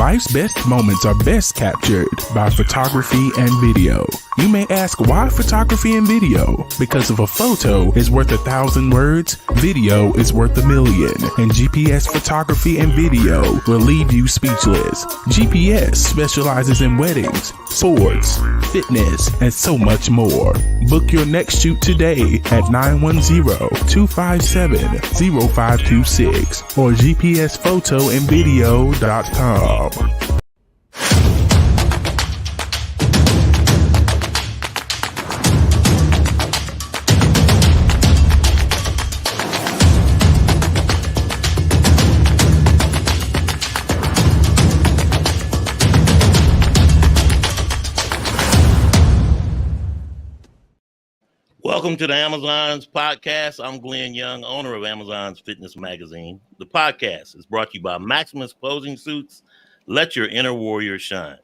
Life's best moments are best captured by photography and video. You may ask, why photography and video? Because if a photo is worth 1,000 words, video is worth 1,000,000. And GPS photography and video will leave you speechless. GPS specializes in weddings, sports, fitness, and so much more. Book your next shoot today at 910-257-0526 or gpsphotoandvideo.com. Welcome to the Amazon's podcast. I'm Glenn Young, owner of Amazon's Fitness Magazine. The podcast is brought to you by Maximus Closing Suits. Let your inner warrior shine.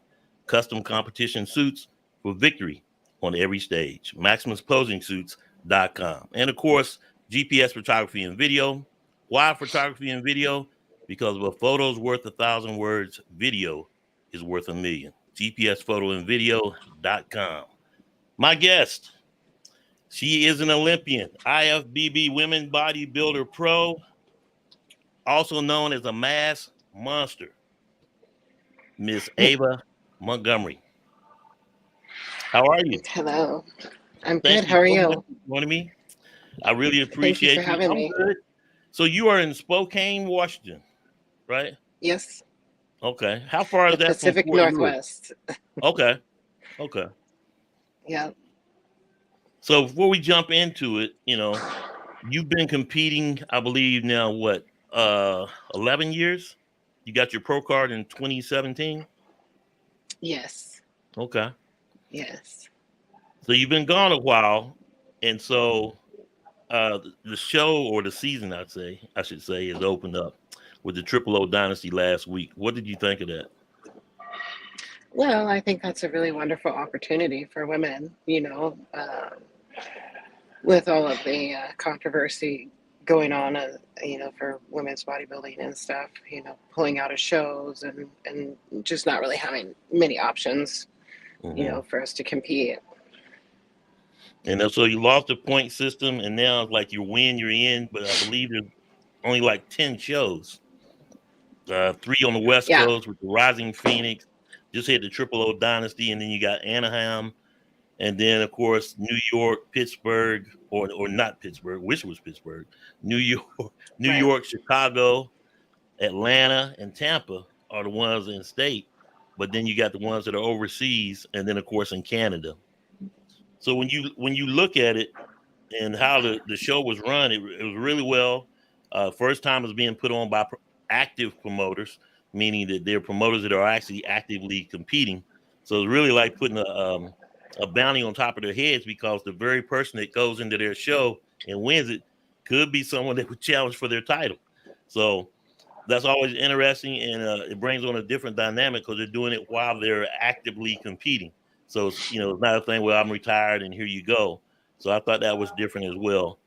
Custom competition suits for victory on every stage. MaximusClosingSuits.com. And of course, GPS photography and video. Why photography and video? Because if a photo is worth 1,000 words, video is worth 1,000,000. GPSPhotoandvideo.com. My guest. She is an Olympian, IFBB Women Bodybuilder Pro, also known as a mass monster, Miss Ava Montgomery. How are you? Hello. I'm good. How are you? Joining me. I really appreciate you for having me. Good. So you are in Spokane, Washington, right? Yes. Okay. How far is that Pacific from Fort Northwest. Okay. Yeah. So before we jump into it, you've been competing, I believe now, 11 years? You got your pro card in 2017? Yes. Okay. Yes. So you've been gone a while. And so the show, or the season, I should say, is opened up with the O Dynasty last week. What did you think of that? Well, I think that's a really wonderful opportunity for women, with all of the controversy going on, for women's bodybuilding and stuff, pulling out of shows and just not really having many options, for us to compete. And so you lost the point system, and now it's like you win, you're in, but I believe there's only like 10 shows. 3 on the West Coast with the Rising Phoenix, just hit the O Dynasty, and then you got Anaheim. And then, of course, New York, Pittsburgh, or not Pittsburgh, wish it was Pittsburgh, New York, Chicago, Atlanta, and Tampa are the ones in state. But then you got the ones that are overseas, and then, of course, in Canada. So when you look at it and how the show was run, it was really well. First time it was being put on by active promoters, meaning that they're promoters that are actually actively competing. So it's really like putting a bounty on top of their heads, because the very person that goes into their show and wins it could be someone that would challenge for their title. So that's always interesting, and it brings on a different dynamic because they're doing it while they're actively competing. So it's not a thing where I'm retired and here you go. So I thought that was different as well.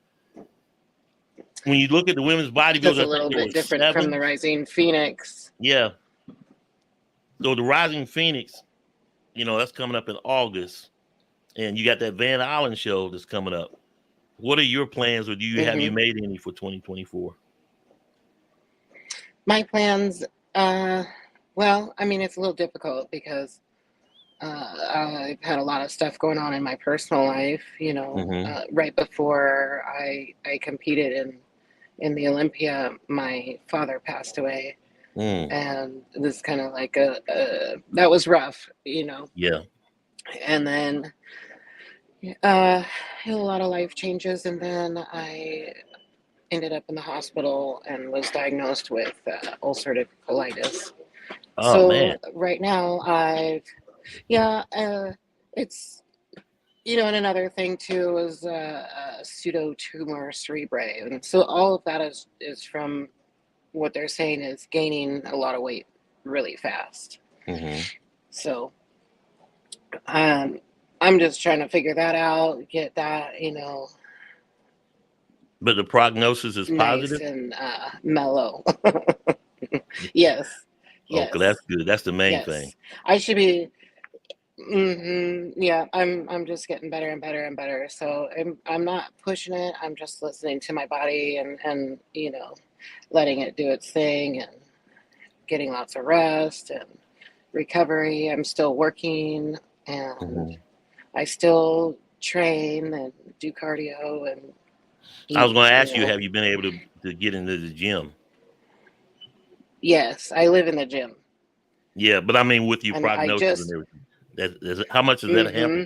When you look at the women's bodybuilders, it's a little bit different from the Rising Phoenix. Yeah. So the Rising Phoenix, that's coming up in August. And you got that Van Allen show that's coming up. What are your plans, or have you made any for 2024? My plans, well, I mean, it's a little difficult because I've had a lot of stuff going on in my personal life. Right before I competed in the Olympia, my father passed away. And this kind of like that was rough, Yeah. And then had a lot of life changes, and then I ended up in the hospital and was diagnosed with ulcerative colitis. Man. Right now it's and another thing too is pseudotumor cerebrae, and so all of that is from what they're saying is gaining a lot of weight really fast. So I'm just trying to figure that out, get that, But the prognosis is nice positive? and mellow. Yes. Okay, that's Yes. good. That's the main thing. Yes. I should be. Yeah, I'm just getting better and better and better. So I'm not pushing it. I'm just listening to my body and letting it do its thing and getting lots of rest and recovery. I'm still working and Mhm. I still train and do cardio and I was eat, going to ask you, have you been able to get into the gym? Yes, I live in the gym. Yeah, but I mean, with your And I prognosis and just everything, how much is that a hamper? hmm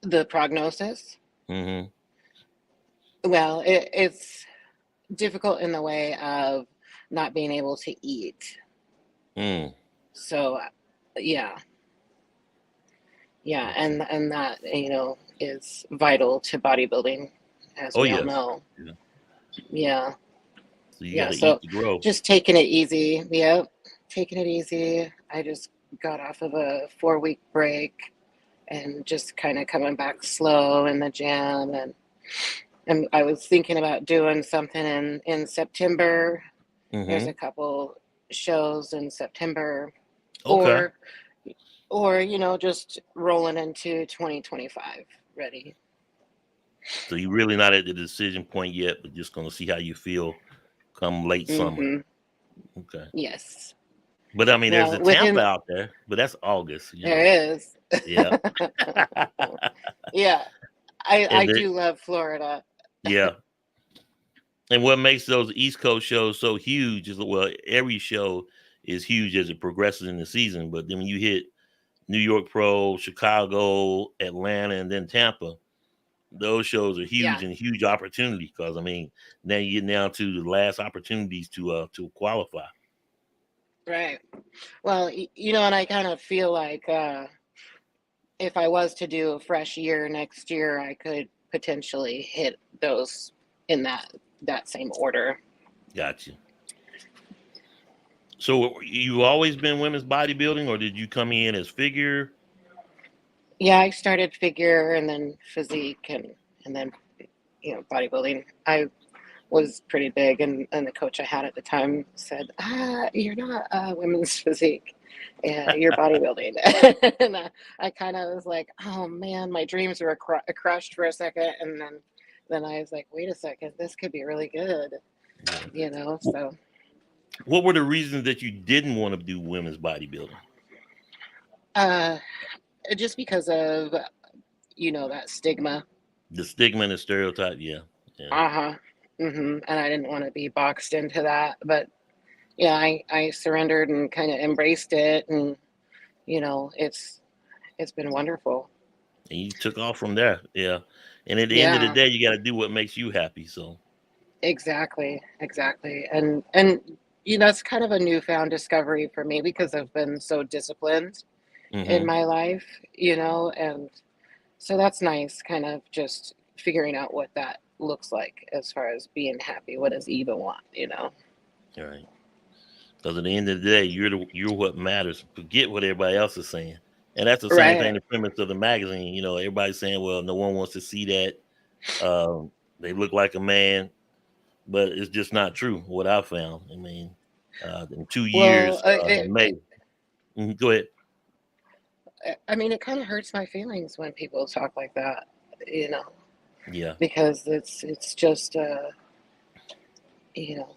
the prognosis. Mm-hmm. Well, it's difficult in the way of not being able to eat. Mm. So, yeah, yeah, Okay. and that is vital to bodybuilding, as Oh we all yes. know. Yeah. Yeah, So you got yeah. to eat So to grow. just taking it easy. Yep, taking it easy. I just got off of a 4-week break and just kind of coming back slow in the gym and I was thinking about doing something in September. There's a Mm-hmm. couple shows in September, Okay. or just rolling into 2025 ready. So you're really not at the decision point yet, but just going to see how you feel come late summer. Mm-hmm. Okay. Yes. But I mean, there's Well, the Tampa within out there, but that's August, there is. Yeah. Yeah, I And do love Florida. yeah. And what makes those East Coast shows so huge is, well, every show is huge as it progresses in the season. But then when you hit New York Pro, Chicago, Atlanta, and then Tampa, those shows are huge Yeah, and huge opportunity because I mean, now you get down to the last opportunities to qualify. right. Well, and I kind of feel like if I was to do a fresh year next year, I could potentially hit those in that same order. Gotcha. So you always been women's bodybuilding, or did you come in as figure? Yeah, I started figure and then physique and then bodybuilding. I was pretty big, and the coach I had at the time said, you're not women's physique, you're bodybuilding." And I kind of was like, oh man, my dreams were crushed for a second, and then I was like, wait a second, this could be really good, Yeah. so What were the reasons that you didn't want to do women's bodybuilding? uh, just because of that stigma. The stigma and the stereotype, yeah, yeah. Uh-huh. And I didn't want to be boxed into that, but yeah, I surrendered and kind of embraced it, and it's been wonderful. And you took off from there, yeah. And at the end of the Yeah, day, you got to do what makes you happy. So, exactly, and it's kind of a newfound discovery for me because I've been so disciplined in hmm my life, and so that's nice, kind of just figuring out what that looks like as far as being happy. What does Eva want? all right. Because at the end of the day, you're what matters. Forget what everybody else is saying. And that's the same thing. Right. The premise of the magazine. Everybody's saying, "Well, no one wants to see that. They look like a man," but it's just not true. What I found. I mean, in 2 years, Well, in May. Go ahead. I mean, it kind of hurts my feelings when people talk like that, you know, Yeah. because it's just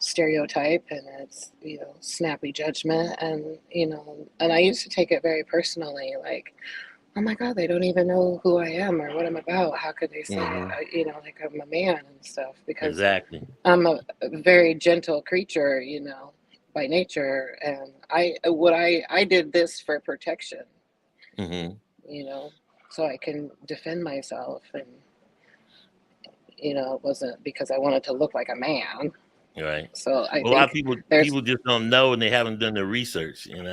stereotype, and it's snappy judgment, and and I used to take it very personally, like, oh my God, they don't even know who I am or what I'm about. How could they say, hmm like I'm a man and stuff? Because Exactly. I'm a very gentle creature, by nature, and I did this for protection, hmm you know, so I can defend myself, and it wasn't because I wanted to look like a man. Right. So I Well, a lot of think there's people just don't know and they haven't done their research, and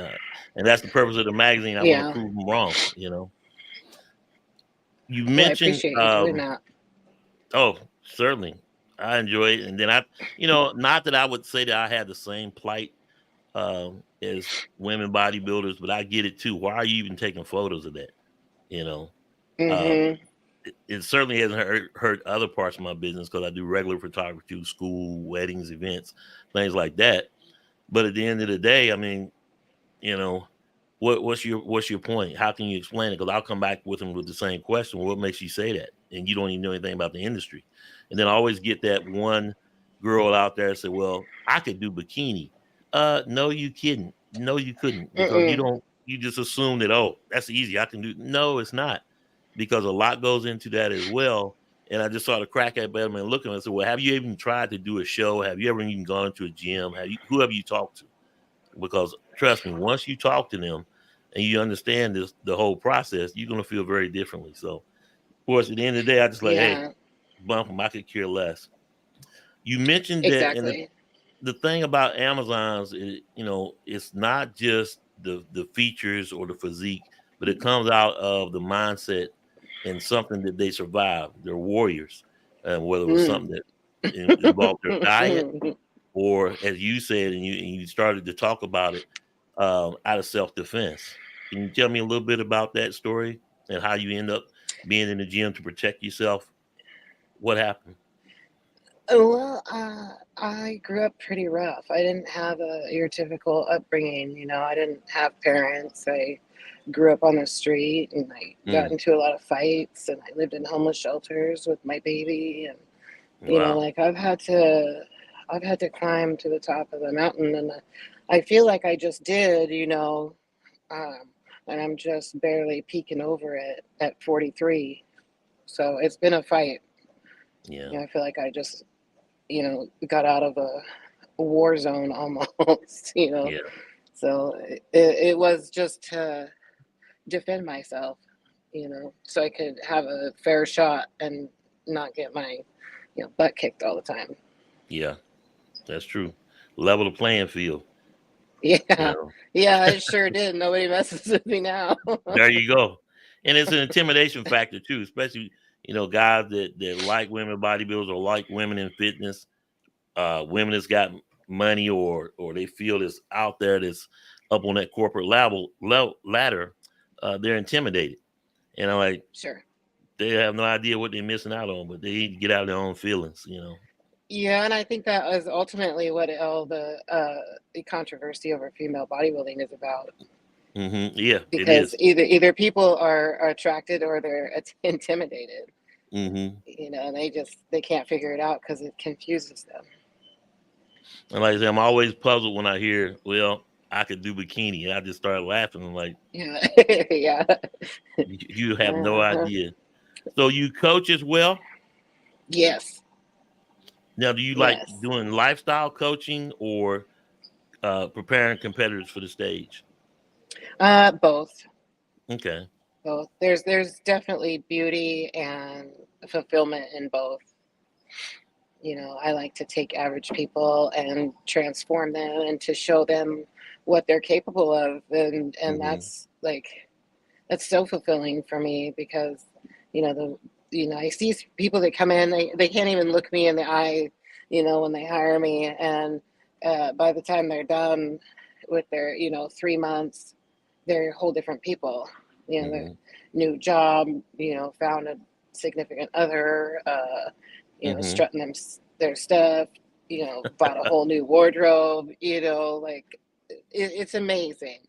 that's the purpose of the magazine. I want to yeah. prove them wrong. You Well, I mentioned, appreciate you doing that. oh, certainly, I enjoy it, and then not that I would say that I had the same plight as women bodybuilders, but I get it too. Why are you even taking photos of that? You know, uh, Mhm. it certainly hasn't hurt other parts of my business because I do regular photography, school, weddings, events, things like that. But at the end of the day, I mean, you know, what's your point? How can you explain it? Because I'll come back with them with the same question. What makes you say that? And you don't even know anything about the industry. And then I always get that one girl out there say, "Well, I could do bikini." No, you kidding? No, you couldn't, because you Mm-mm. don't. You just assume that, oh, that's easy. I can do. No, it's not, because a lot goes into that as well. And I just sort of crack at them and look at them and say, "Well, have you even tried to do a show? Have you ever even gone to a gym? Who have you talked to?" Because trust me, once you talk to them and you understand the whole process, you're gonna feel very differently. So, of course, at the end of the day, I just like, hey, Yeah, bump them. I could care less. You mentioned that, and exactly. the thing about Amazon's is, it's not just the features or the physique, but it comes out of the mindset and something that they survive. They're warriors, and whether it was Mm. something that involved their diet, or as you said, and you started to talk about it, out of self defense. Can you tell me a little bit about that story and how you end up being in the gym to protect yourself? What happened? Well, I grew up pretty rough. I didn't have your typical upbringing. I didn't have parents. I grew up on the street, and I got Mm, into a lot of fights, and I lived in homeless shelters with my baby. And wow. like I've had to climb to the top of the mountain, and I feel like I just did. Um, and I'm just barely peeking over it at 43. So it's been a fight. Yeah. I feel like I just got out of a war zone almost. Yeah. So it was just to defend myself, so I could have a fair shot and not get my butt kicked all the time. Yeah. That's true. Level the playing field. You Yeah, know. yeah, it sure did. Nobody messes with me now. There you go. And it's an intimidation factor too, especially guys that like women bodybuilders or like women in fitness. Women that's got money, or they feel that's out there, that's up on that corporate ladder. They're intimidated, and I'm like, Sure. they have no idea what they're missing out on, but they need to get out of their own feelings. Yeah, and I think that was ultimately what all the controversy over female bodybuilding is about. Yeah, it Because is. either people are attracted or they're intimidated. hmm And they can't figure it out because it confuses them. And like I said, I'm always puzzled when I hear, well, I could do bikini, and I just start laughing. I'm like, Yeah, yeah. you have no Uh-huh. idea. So you coach as well. Yes, Now, do you like yes. doing lifestyle coaching, or preparing competitors for the stage? Both, Okay. both. There's definitely beauty and fulfillment in both. I like to take average people and transform them and to show them what they're capable of, and hmm that's so fulfilling for me because I see people that come in, they can't even look me in the eye, when they hire me, and by the time they're done with their 3 months, they're whole different people. Their hmm new job, found a significant other, hmm strutting their stuff, bought a whole new wardrobe, like it's amazing,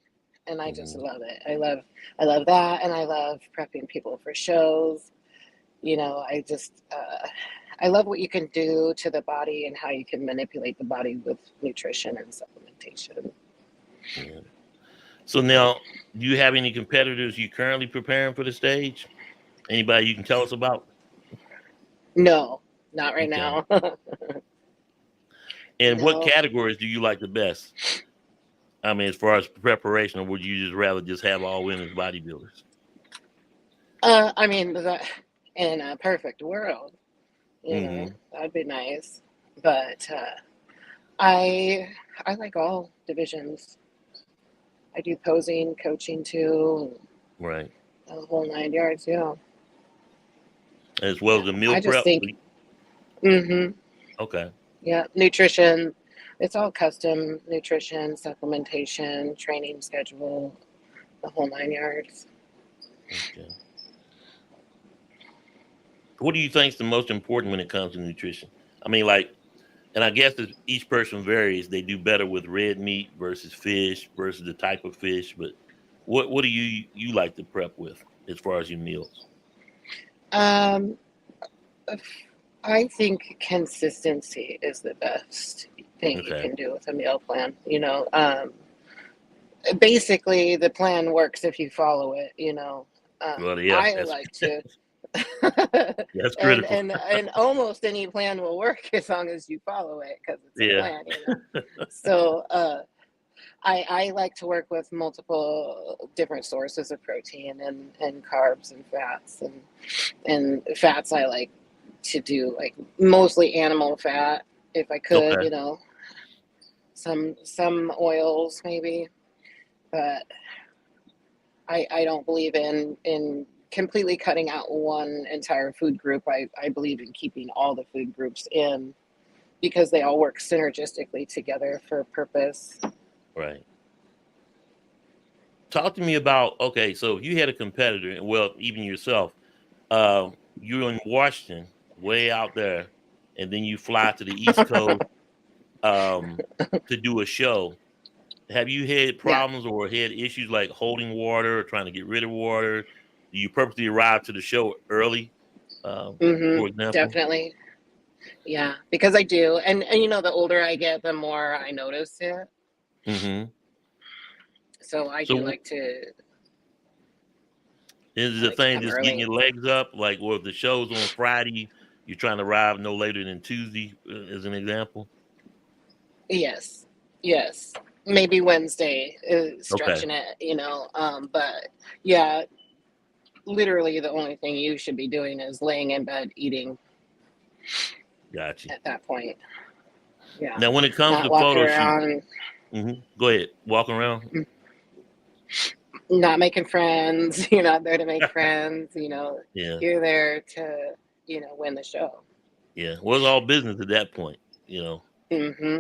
and I just hmm love it. I love that, and I love prepping people for shows. I love what you can do to the body and how you can manipulate the body with nutrition and supplementation. Yeah. So now, do you have any competitors you currently preparing for the stage? Anybody you can tell us about? No, not right Okay. now. And what No. categories do you like the best? I mean, as far as preparation, or would you just rather just have all women's bodybuilders? I mean, in a perfect world, hmm that'd be nice. But I I like all divisions. I do posing, coaching too, Right. and the whole 9 yards. Yeah, As well as yeah. the meal I just prep. think, hmm Okay. yeah, nutrition. It's all custom nutrition, supplementation, training schedule, the whole 9 yards. Okay. What do you think is the most important when it comes to nutrition? I mean, like, And I guess that each person varies. They do better with red meat versus fish versus the type of fish. But what do you like to prep with as far as your meals? Um, I think consistency is the best thing you Okay. can do with a meal plan. Basically, the plan works if you follow it. Well, yeah, I like to, that's and critical. and almost any plan will work as long as you follow it because it's a Yeah. plan. So I like to work with multiple different sources of protein and carbs and fats and fats. I like to do like mostly animal fat if I could, Okay. some oils maybe, but I don't believe in completely cutting out one entire food group. I believe in keeping all the food groups in because they all work synergistically together for a purpose. Right. Talk to me about, okay, so you had a competitor, and well, even yourself, uh, you're in Washington, way out there, and then you fly to the East Coast um, to do a show. Have you had Yeah. problems or had issues like holding water or trying to get rid of water? Do you purposely arrive to the show early, for example? Definitely. Yeah, because I do. And the older I get, the more I notice it. Hmm. So I do So like to is I the like to thing come just getting early. your legs up? Like, well, if the show's on Friday, you're trying to arrive no later than Tuesday, as an example? Yes. Yes. Maybe Wednesday is Okay, stretching it. But yeah, literally the only thing you should be doing is laying in bed eating got you. at that point. Yeah. Now, when it comes Not to walking photo shoot, around, go ahead, walk around. not making friends. You're not there to make friends. Yeah, You're there to, win the show. yeah. Well, it's all business at that point, you know. Hmm.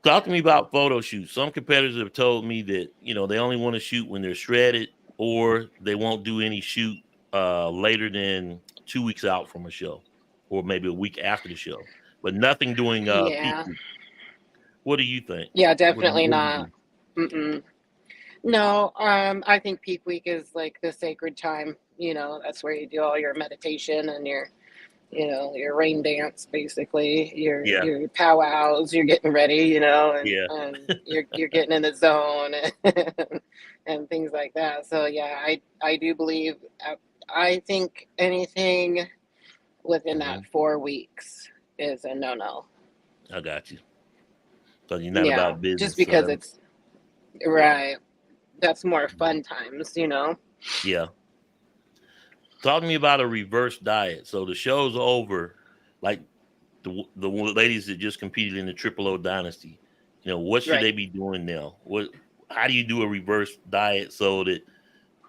Talk to me about photo shoots. Some competitors have told me that they only want to shoot when they're shredded, or they won't do any shoot later than 2 weeks out from a show, or maybe a week after the show, but nothing doing peak Yeah. week. What do you think? Yeah, What do you definitely what do you not. do? Mm-mm. No, I think peak week is like the sacred time. That's where you do all your meditation and your rain dance, basically, Yeah, your powwows, you're getting ready, yeah. and you're getting in the zone and things like that. So yeah, I do believe, I think anything within Hmm. that 4 weeks is a no. I got you. So you're not Yeah, about just business. So because it's right. That's more mhm. fun times. Yeah. Talk to me about a reverse diet. So the show's over, like the ladies that just competed in the Triple O Dynasty. What should Right. they be doing now? How do you do a reverse diet so that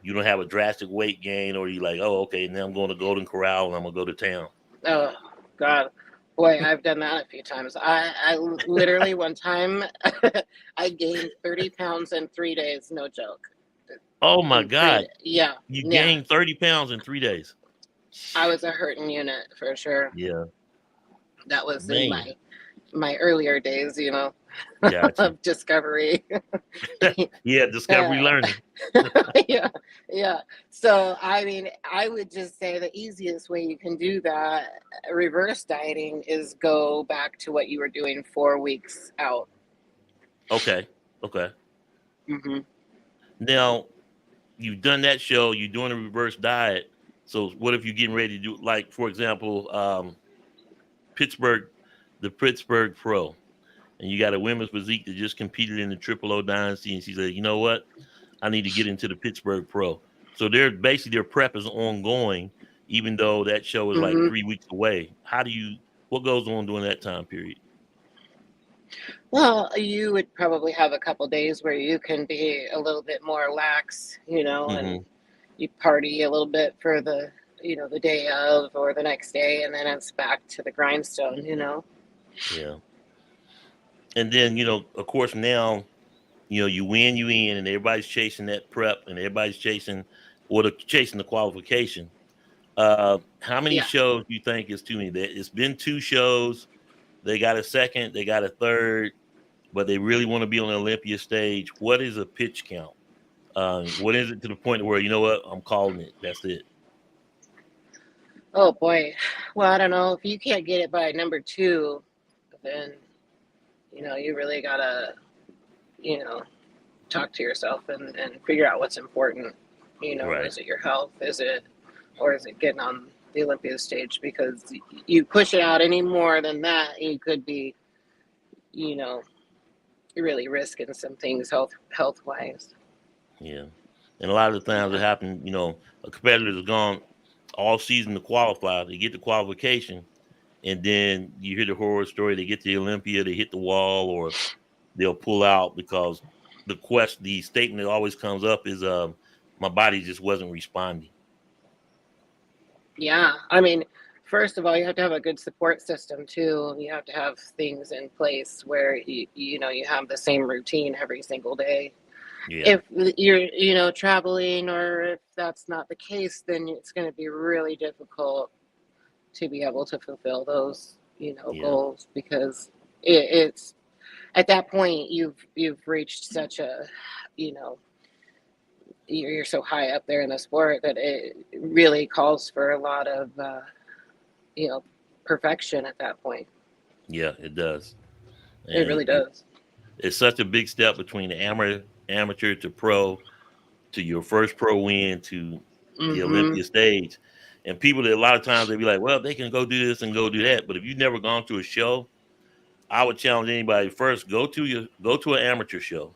you don't have a drastic weight gain, or you like, oh, okay, now I'm going to Golden Corral and I'm gonna go to town. Oh God, boy, I've done that a few times. I literally one time I gained 30 pounds in 3 days. No joke. Oh my In three, God, yeah, you yeah. gained 30 pounds in 3 days. I was a hurting unit for sure. Yeah, That was in man, my earlier days, got you. of discovery. Yeah, discovery uh, learning. yeah, yeah. So I mean, I would just say the easiest way you can do that, reverse dieting, is go back to what you were doing 4 weeks out. Okay, okay. Hmm. Now you've done that show. You're doing a reverse diet. So what if you're getting ready to do, like, for example, Pittsburgh, the Pittsburgh Pro, and you got a women's physique that just competed in the Triple O Dynasty, and she said, you know what, I need to get into the Pittsburgh Pro. So they're basically their prep is ongoing, even though that show is like Hmm. 3 weeks away. What goes on during that time period? Well, you would probably have a couple days where you can be a little bit more lax, and Hmm. you party a little bit for the day of or the next day, and then it's back to the grindstone. Yeah. And then, of course, now, you win, you in, and everybody's chasing that prep and everybody's chasing the qualification. How many Yeah. shows do you think is too many? It's been 2 shows. They got a second, they got a third, but they really want to be on the Olympia stage. What is a pitch count? What is it to the point where, you know what, I'm calling it. That's it. Oh boy. Well, I don't know. If you can't get it by number 2, then you really gotta, talk to yourself and figure out what's important. Right. Is it your health? Or is it getting on the Olympia stage? Because you push it out any more than that, you could be, really risking some things health wise. Yeah. And a lot of the times it happens, a competitor has gone all season to qualify. They get the qualification, and then you hear the horror story. They get to the Olympia, they hit the wall, or they'll pull out because the statement that always comes up is, my body just wasn't responding. Yeah. I mean, first of all, you have to have a good support system too. You have to have things in place where you have the same routine every single day. Yeah. If you're traveling, or if that's not the case, then it's going to be really difficult to be able to fulfill those goals, because it's at that point you've reached such a you're so high up there in the sport that it really calls for a lot of perfection at that point. Yeah, it does. And it really does. It's such a big step between the amateur to pro, to your first pro win, to the Olympia stage. And people that a lot of times they be like, well, they can go do this and go do that. But if you've never gone to a show, I would challenge anybody, first go to an amateur show,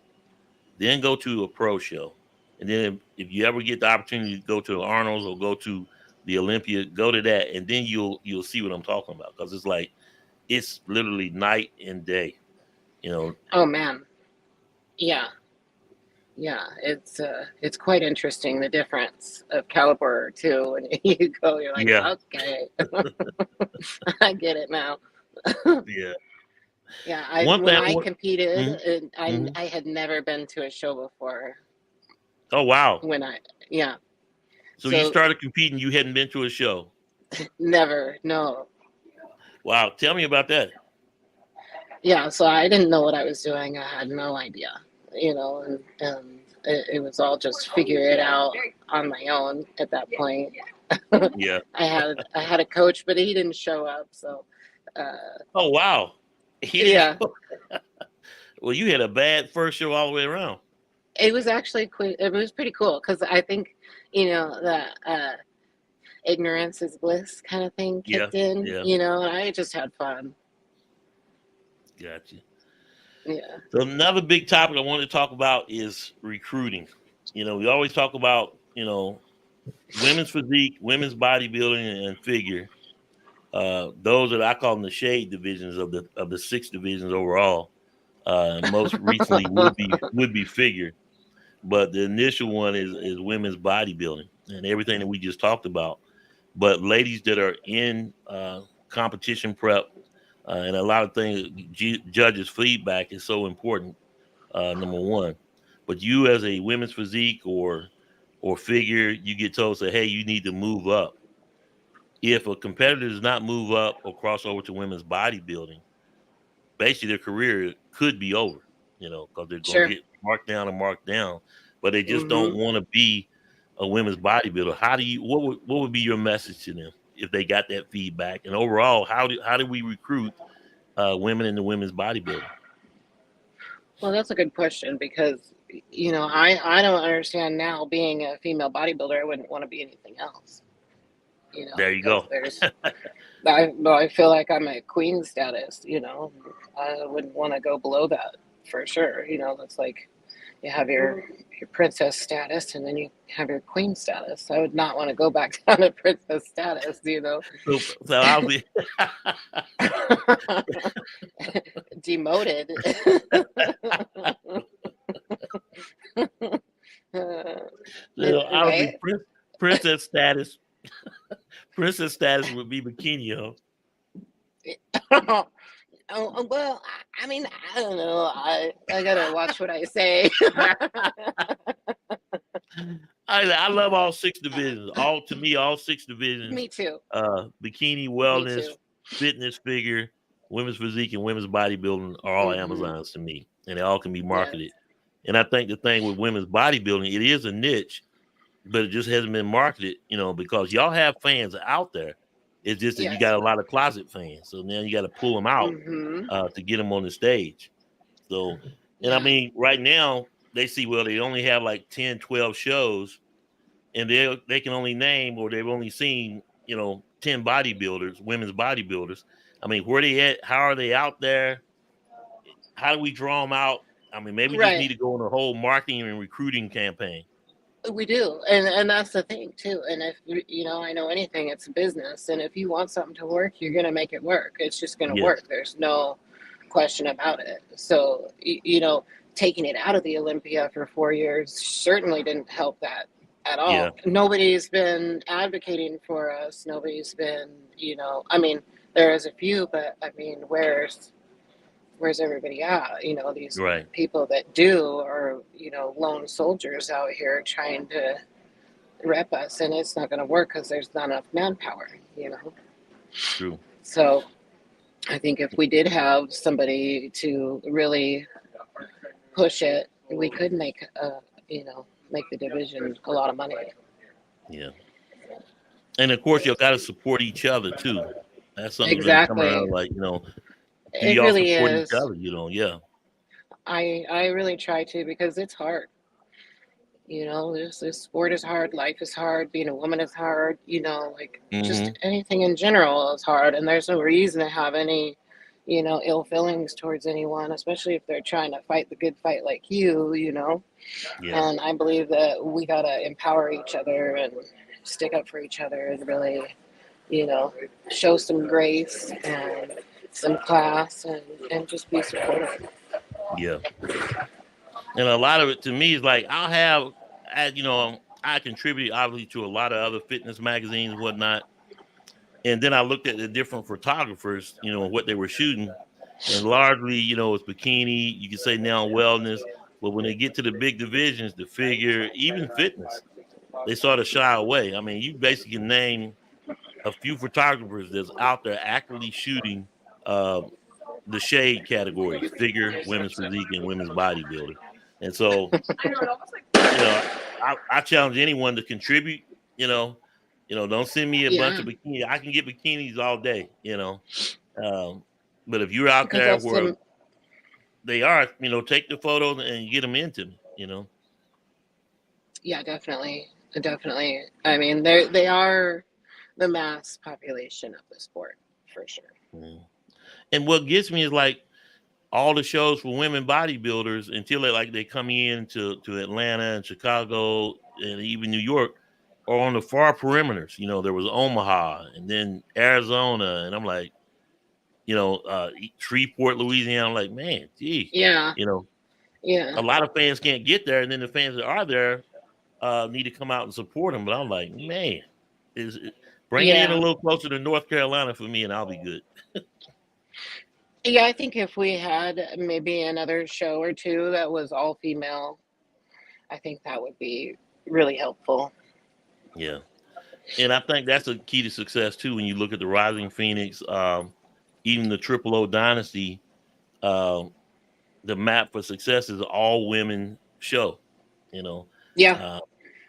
then go to a pro show. And then if you ever get the opportunity to go to the Arnold's or go to the Olympia, go to that, and then you'll see what I'm talking about, because it's literally night and day. Oh man, yeah, it's quite interesting, the difference of caliber too. When you go, you're like, okay, I get it now. Yeah. Yeah, when I competed, I had never been to a show before. Oh wow! So you started competing, you hadn't been to a show? Never, no. Wow, tell me about that. Yeah, so I didn't know what I was doing. I had no idea, and it was all just figure it out on my own at that point. Yeah. I had a coach, but he didn't show up. So. Oh wow. Yeah. Well, you had a bad first show all the way around. It was actually it was pretty cool, because I think the ignorance is bliss kind of thing kicked in. And I just had fun. Gotcha. Yeah. So another big topic I wanted to talk about is recruiting. We always talk about women's physique, women's bodybuilding, and figure. Those that I call them the shade divisions of the 6 divisions overall. Most recently would be figure, but the initial one is women's bodybuilding and everything that we just talked about. But ladies that are in competition prep, and a lot of things, judges' feedback is so important. Number one, but you as a women's physique or figure, you get told, say, hey, you need to move up. If a competitor does not move up or cross over to women's bodybuilding, basically their career could be over, because they're going to get marked down, but they just don't want to be a women's bodybuilder. What would be your message to them if they got that feedback? And overall, how do we recruit women in the women's bodybuilding? Well, that's a good question, because I don't understand now, being a female bodybuilder, I wouldn't want to be anything else. There you go. I feel like I'm at queen status. I wouldn't want to go below that for sure. It's like you have your princess status, and then you have your queen status. I would not want to go back down to princess status. So I'll be demoted. I'll be princess status. Princess status would be bikini, huh? Oh, well, I mean, I don't know. I gotta watch what I say. I love all 6 divisions. All 6 divisions. Me too. Bikini, wellness, fitness, figure. women's physique and women's bodybuilding are all Amazons to me, and they all can be marketed. Yes. And I think the thing with women's bodybuilding, it is a niche, but it just hasn't been marketed, because y'all have fans out there. It's just that you Yes. got a lot of closet fans, so now you got to pull them out to get them on the stage. So, and I mean, right now they see, well, they only have like 10, 12 shows, and they can only name, or they've only seen 10 bodybuilders, women's bodybuilders. I mean, where they at? How are they out there? How do we draw them out? I mean, maybe we just need to go on a whole marketing and recruiting campaign. We do, and that's the thing too. And if I know anything, it's business. And if you want something to work, you're gonna make it work. It's just gonna work. There's no question about it. So taking it out of the Olympia for 4 years certainly didn't help that at all. Yeah. Nobody's been advocating for us. Nobody's been, I mean, there is a few, but I mean, where's everybody at? These people that do are, lone soldiers out here trying to rep us, and it's not going to work because there's not enough manpower, True. So I think if we did have somebody to really push it, we could make the division a lot of money. Yeah. And of course, you've got to support each other too. That's something Exactly. Really come around, like, it really support is. each other, yeah. I really try to, because it's hard. This sport is hard. Life is hard. Being a woman is hard. Just anything in general is hard. And there's no reason to have any, ill feelings towards anyone, especially if they're trying to fight the good fight like you, Yeah. And I believe that we got to empower each other and stick up for each other and really, show some grace and some class and just be supportive. Yeah. And a lot of it to me is like, I contribute obviously to a lot of other fitness magazines and whatnot. And then I looked at the different photographers, what they were shooting. And largely, it's bikini, you can say now wellness. But when they get to the big divisions, the figure, even fitness, they sort of shy away. I mean, you basically can name a few photographers that's out there actively shooting the shade categories: figure, women's physique, and women's bodybuilding. And so, I challenge anyone to contribute. Don't send me a bunch of bikinis. I can get bikinis all day. But if you're out there where they are, take the photos and get them into me. Yeah, definitely. I mean, they are the mass population of the sport for sure. And what gets me is like all the shows for women bodybuilders until they come in to Atlanta and Chicago and even New York are on the far perimeters. There was Omaha and then Arizona, and I'm like, Shreveport, Louisiana. I'm like, man, gee, yeah, a lot of fans can't get there, and then the fans that are there need to come out and support them. But I'm like, man, bring it in a little closer to North Carolina for me, and I'll be good. Yeah, I think if we had maybe another show or two that was all female, I think that would be really helpful. Yeah. And I think that's a key to success too. When you look at the Rising Phoenix, even the O Dynasty, the map for success is an all women show, Yeah.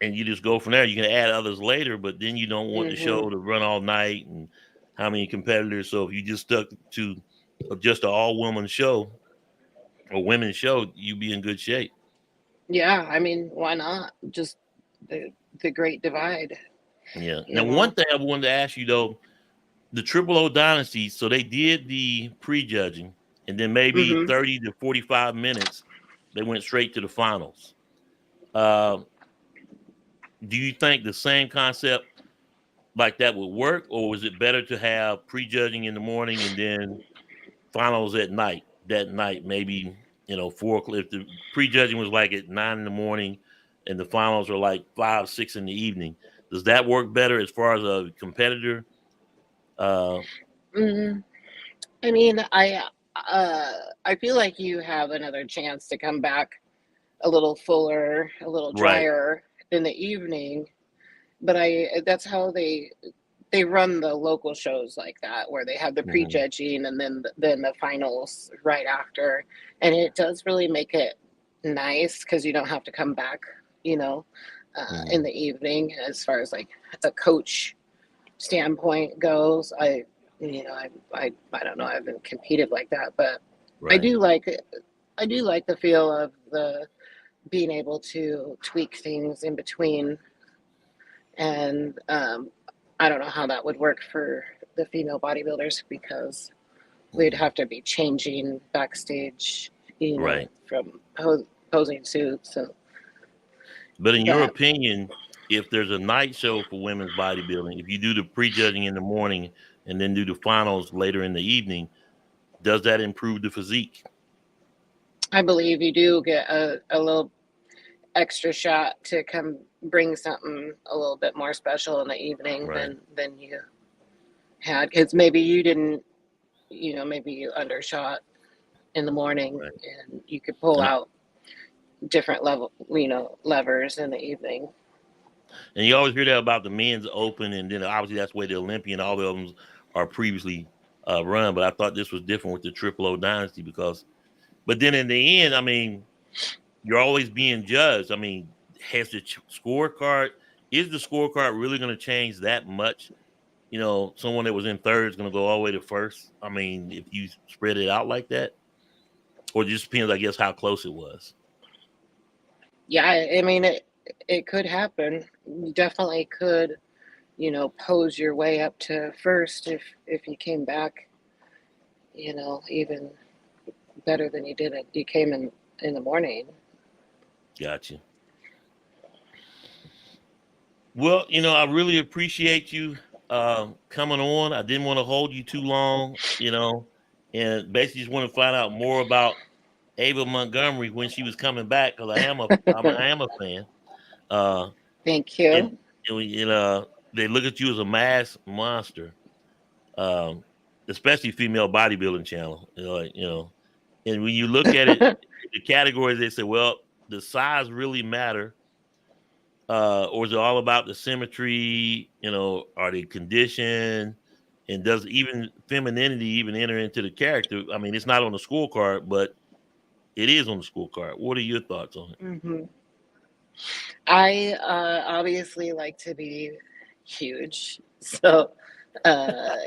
And you just go from there. You can add others later, but then you don't want the show to run all night and how many competitors. So if you just stuck to just an all woman show or women's show, you'd be in good shape. Yeah. I mean, why not? Just the great divide. Yeah. Now, one thing I wanted to ask you though, the O Dynasty, so they did the prejudging, and then maybe 30 to 45 minutes, they went straight to the finals. Do you think the same concept like that would work, or was it better to have prejudging in the morning and then finals at night? That night, maybe 4 o'clock. If the prejudging was like at 9 in the morning, and the finals are like 5, 6 in the evening, does that work better as far as a competitor? I mean, I feel like you have another chance to come back a little fuller, a little drier in the evening, but that's how they they run the local shows like that where they have the prejudging and then the finals right after, and it does really make it nice because you don't have to come back, in the evening. As far as like a coach standpoint goes, I don't know, I haven't competed like that, but I do like the feel of the being able to tweak things in between. And I don't know how that would work for the female bodybuilders because we'd have to be changing backstage, from posing suits. So. But in your opinion, if there's a night show for women's bodybuilding, if you do the prejudging in the morning and then do the finals later in the evening, does that improve the physique? I believe you do get a little extra shot to come bring something a little bit more special in the evening than you had, because maybe you didn't, maybe you undershot in the morning and you could pull out different levers in the evening. And you always hear that about the men's open, and then obviously that's where the Olympian, all of them are previously run. But I thought this was different with the Triple O Dynasty but then in the end, I mean, you're always being judged. I mean, is the scorecard really going to change that much? Someone that was in third is going to go all the way to first. I mean, if you spread it out like that, or it just depends, I guess, how close it was. Yeah, I mean, it could happen. You definitely could, pose your way up to first if you came back, even better than you did it. You came in the morning. Gotcha. Well, I really appreciate you coming on. I didn't want to hold you too long, and basically just want to find out more about Ava Montgomery when she was coming back, because I am a fan. Thank you. And they look at you as a mass monster, especially female bodybuilding channel. And when you look at it, the categories, they say, well, the size really matter, or is it all about the symmetry? Are they conditioned, and does even femininity even enter into the character? I mean, it's not on the scorecard, but it is on the scorecard. What are your thoughts on it? Mm-hmm. I obviously like to be huge, so I'm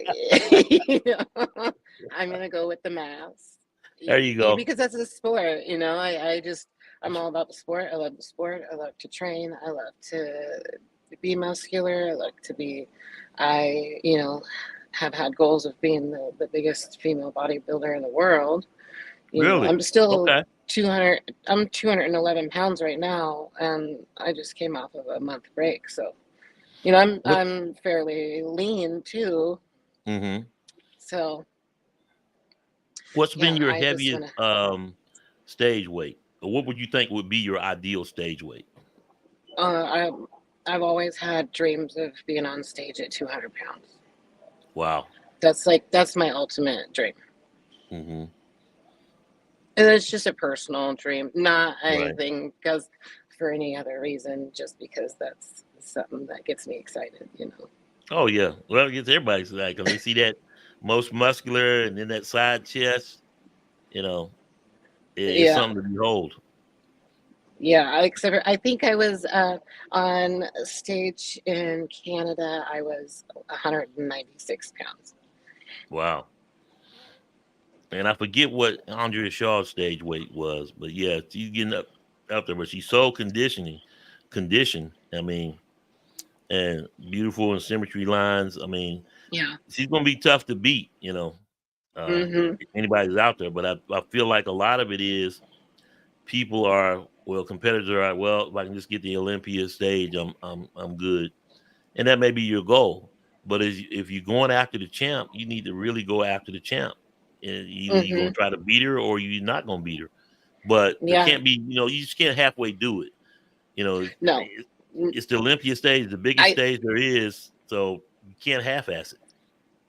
gonna go with the mass. There you go. Because that's a sport, I'm all about the sport. I love the sport. I love to train. I love to be muscular. I have had goals of being the biggest female bodybuilder in the world. Really? I'm still okay. 200. I'm 211 pounds right now, and I just came off of a month break. So, I'm fairly lean too. Mm-hmm. So, what's been your heaviest stage weight, or what would you think would be your ideal stage weight? I've always had dreams of being on stage at 200 pounds. Wow. That's my ultimate dream. Mm-hmm. And it's just a personal dream, not anything because for any other reason, just because that's something that gets me excited, Oh yeah, well, it gets everybody excited because they see that most muscular and then that side chest, it's something to behold. Yeah, except I think I was on stage in Canada. I was 196 pounds. Wow. And I forget what Andrea Shaw's stage weight was, but yeah, she's getting up there, but she's so conditioned. I mean, and beautiful and symmetry lines. I mean, she's gonna be tough to beat. If anybody's out there. But I feel like a lot of it is competitors are if I can just get the Olympia stage, I'm good, and that may be your goal. But if you're going after the champ, you need to really go after the champ. And either you're gonna try to beat her or you're not gonna beat her. But it can't be, you just can't halfway do it. No, it's the Olympia stage, the biggest stage there is, so you can't half-ass it.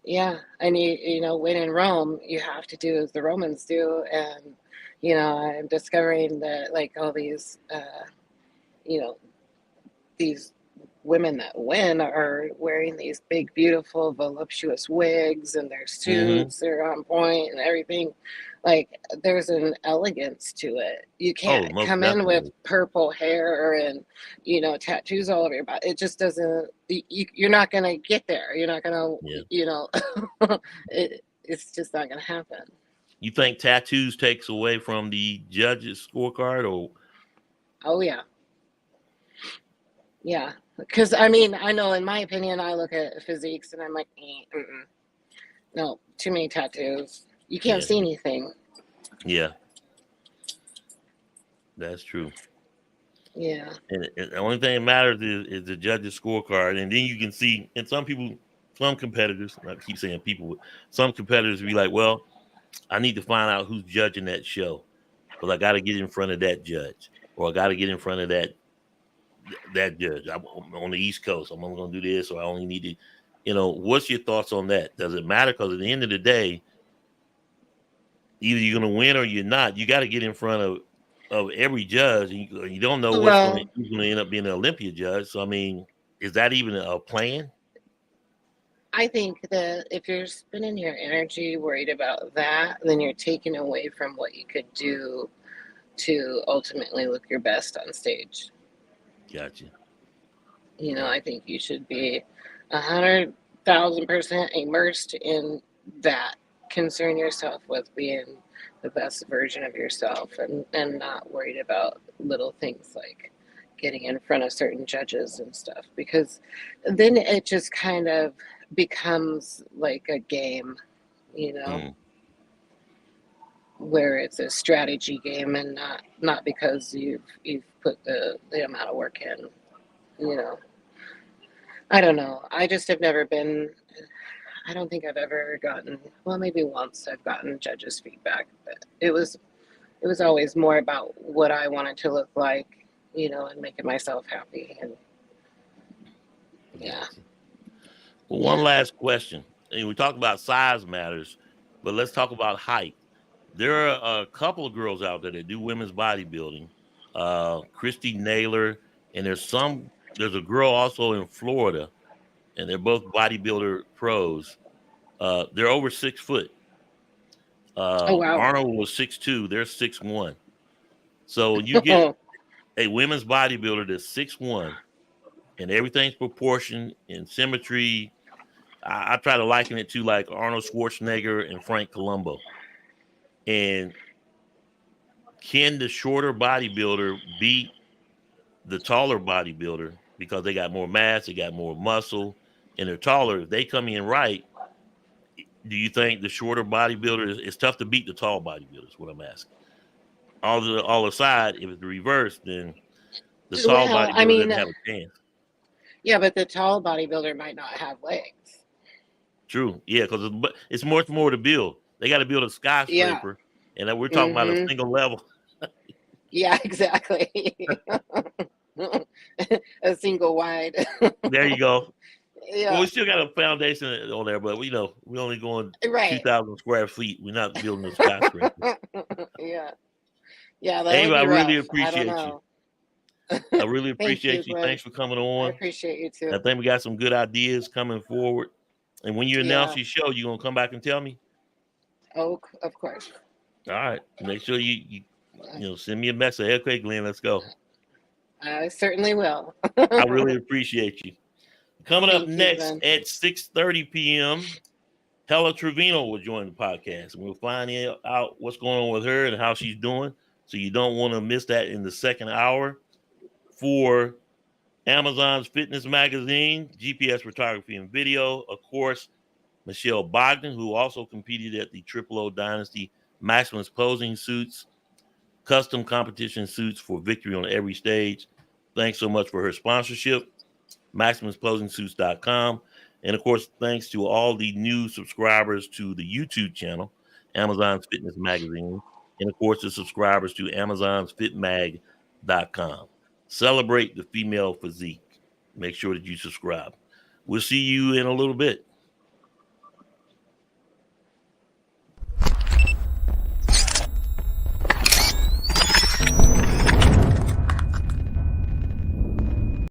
Yeah, and when in Rome, you have to do as the Romans do, and I'm discovering that like all these, these women that win are wearing these big, beautiful, voluptuous wigs, and their suits are on point and everything. Like, there's an elegance to it. You Oh, can't most come in with definitely. purple hair and, tattoos all over your body. It just doesn't, you're not going to get there. You're not going Yeah. to, it's just not going to happen. You think tattoos takes away from the judges' scorecard, or? Oh, yeah. Yeah. Because, I mean, I know in my opinion, I look at physiques and I'm like, no, too many tattoos. You can't Yeah. see anything. Yeah. That's true. Yeah. And the only thing that matters is the judges' scorecard. And then you can see, and some competitors, I keep saying people, some competitors be like, well, I need to find out who's judging that show. Because I got to get in front of that judge, or I got to get in front of that judge. I'm on the East Coast. I'm only going to do this, or I only need to, what's your thoughts on that? Does it matter? Because at the end of the day, either you're going to win or you're not. You got to get in front of every judge, and you don't know who's going to end up being an Olympia judge. So, I mean, is that even a plan? I think that if you're spending your energy worried about that, then you're taking away from what you could do to ultimately look your best on stage. Gotcha. I think you should be 100,000% immersed in that. Concern yourself with being the best version of yourself, and not worried about little things like getting in front of certain judges and stuff, because then it just kind of becomes like a game, where it's a strategy game, and not because you've put the amount of work in. I don't know. I just have never been. I don't think I've ever gotten. Well, maybe once I've gotten judges' feedback, but it was always more about what I wanted to look like, and making myself happy. And yeah. Well, one last question. And we talked about size matters, but let's talk about height. There are a couple of girls out there that do women's bodybuilding. Christy Naylor, and there's a girl also in Florida, and they're both bodybuilder pros. They're over 6 foot. Oh wow. Arnold was 6'2", they're 6'1". So you get a women's bodybuilder that's 6'1", and everything's proportioned in symmetry. I try to liken it to like Arnold Schwarzenegger and Frank Columbo. And can the shorter bodybuilder beat the taller bodybuilder because they got more mass, they got more muscle, and they're taller? If they come in right, do you think the shorter bodybuilder is tough to beat the tall bodybuilders? What I'm asking. All aside, if it's the reverse, then the tall bodybuilder doesn't have a chance. Yeah, but the tall bodybuilder might not have legs. True. Yeah, because it's much more to build. They got to build a skyscraper, and we're talking about a single level. Yeah, exactly. A single wide. There you go. Yeah. Well, we still got a foundation on there, but we only going 2,000 square feet. We're not building a skyscraper. Yeah. Yeah. Ava, I really rough. appreciate you. I really appreciate you. Thanks for coming on. I appreciate you too. I think we got some good ideas coming forward. And when you announce your show, you gonna come back and tell me? Oh, of course. All right. Make sure you send me a message. Okay, Glenn, let's go. I certainly will. I really appreciate you. Coming up next at 6:30 p.m., Hella Trevino will join the podcast, and we'll find out what's going on with her and how she's doing. So you don't want to miss that in the second hour. For Amazon's Fitness Magazine, GPS Photography and Video, of course, Michelle Bogdan, who also competed at the O Dynasty Maximus Posing Suits, custom competition suits for victory on every stage. Thanks so much for her sponsorship, MaximusPosingSuits.com. And of course, thanks to all the new subscribers to the YouTube channel, Amazon's Fitness Magazine, and of course, the subscribers to Amazon's FitMag.com. Celebrate the female physique. Make sure that you subscribe. We'll see you in a little bit.